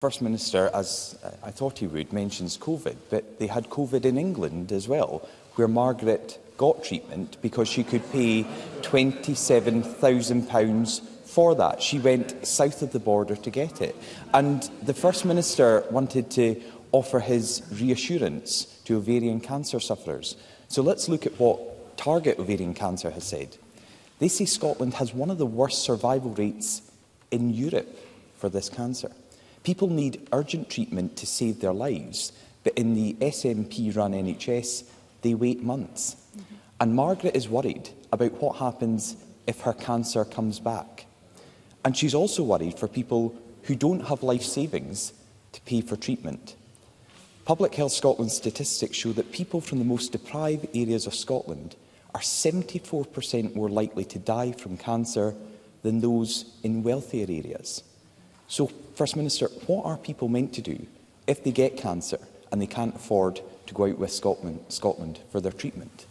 First Minister, as I thought he would, mentions COVID, but they had COVID in England as well, where Margaret got treatment because she could pay £27,000 for that. She went south of the border to get it. And the First Minister wanted to offer his reassurance to ovarian cancer sufferers. So let's look at what Target Ovarian Cancer has said. They say Scotland has one of the worst survival rates in Europe for this cancer. People need urgent treatment to save their lives, but in the SNP-run NHS, they wait months. And Margaret is worried about what happens if her cancer comes back. And she's also worried for people who don't have life savings to pay for treatment. Public Health Scotland statistics show that people from the most deprived areas of Scotland are 74% more likely to die from cancer than those in wealthier areas. So, First Minister, what are people meant to do if they get cancer and they can't afford to go out with Scotland for their treatment?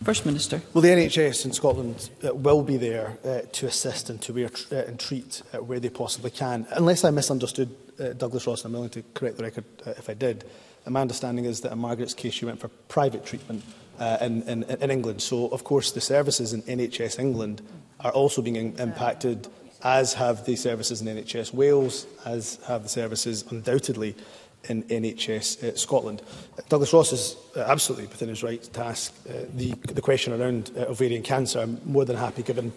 First Minister. Well, the NHS in Scotland will be there to assist and to treat where they possibly can. Unless I misunderstood Douglas Ross, and I'm willing to correct the record if I did. My understanding is that in Margaret's case, she went for private treatment in England. So, of course, the services in NHS England are also being impacted, as have the services in NHS Wales, as have the services undoubtedly in NHS Scotland. Douglas Ross is absolutely within his right to ask the question around ovarian cancer. I'm more than happy, given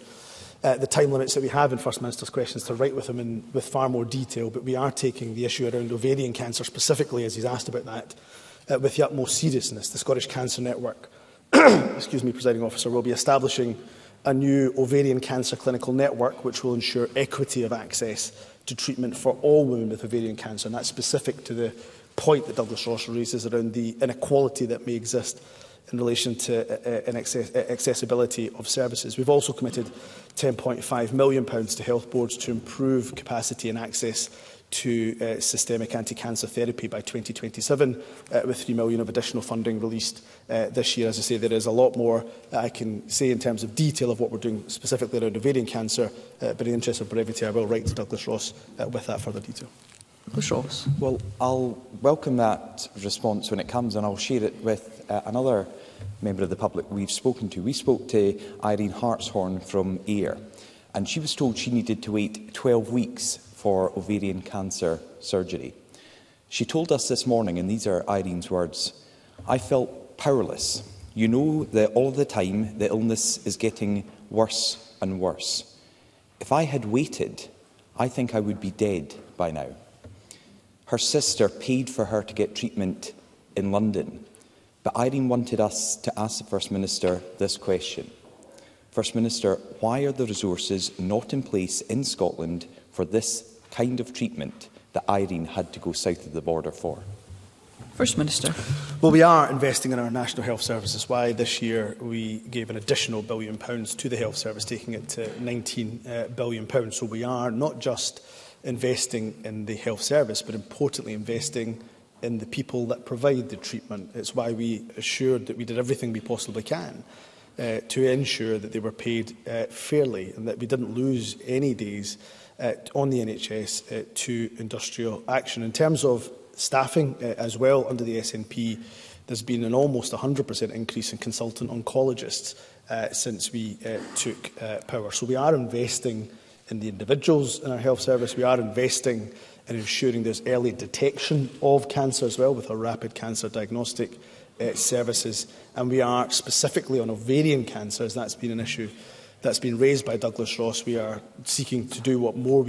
the time limits that we have in First Minister's questions, to write with him with far more detail. But we are taking the issue around ovarian cancer specifically, as he's asked about that, with the utmost seriousness. The Scottish Cancer Network, excuse me, Presiding Officer, will be establishing a new ovarian cancer clinical network which will ensure equity of access to treatment for all women with ovarian cancer. And that's specific to the point that Douglas Ross raises around the inequality that may exist in relation to accessibility of services. We've also committed £10.5 million to health boards to improve capacity and access to systemic anti-cancer therapy by 2027, with £3 million of additional funding released this year. As I say, there is a lot more I can say in terms of detail of what we're doing specifically around ovarian cancer, but in the interest of brevity, I will write to Douglas Ross with that further detail. Douglas Ross. Well, I'll welcome that response when it comes, and I'll share it with another member of the public we've spoken to. We spoke to Irene Hartshorn from Ayr, and she was told she needed to wait 12 weeks for ovarian cancer surgery. She told us this morning, and these are Irene's words, "I felt powerless. You know that all the time the illness is getting worse and worse. If I had waited, I think I would be dead by now." Her sister paid for her to get treatment in London, but Irene wanted us to ask the First Minister this question. First Minister, why are the resources not in place in Scotland for this kind of treatment that Irene had to go south of the border for? First Minister. Well, we are investing in our National Health Service. That's why this year we gave an additional £1 billion to the Health Service, taking it to £19 billion. So we are not just investing in the Health Service, but importantly investing in the people that provide the treatment. It's why we assured that we did everything we possibly can to ensure that they were paid fairly and that we didn't lose any days on the NHS to industrial action. In terms of staffing as well, under the SNP, there's been an almost 100% increase in consultant oncologists since we took power. So we are investing in the individuals in our health service. We are investing in ensuring there's early detection of cancer as well with our rapid cancer diagnostic services. And we are specifically on ovarian cancer, as that's been an issue that's been raised by Douglas Ross. We are seeking to do what more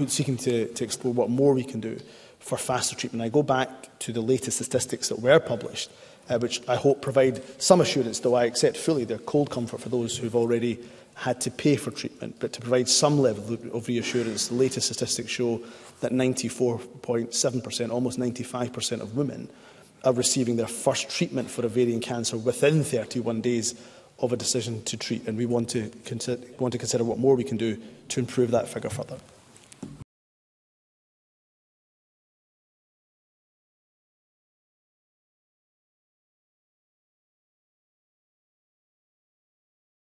seeking to explore what more we can do for faster treatment. I go back to the latest statistics that were published, which I hope provide some assurance, though I accept fully their cold comfort for those who've already had to pay for treatment. But to provide some level of reassurance, the latest statistics show that 94.7%, almost 95% of women are receiving their first treatment for ovarian cancer within 31 days of a decision to treat. And we want to consider what more we can do to improve that figure further.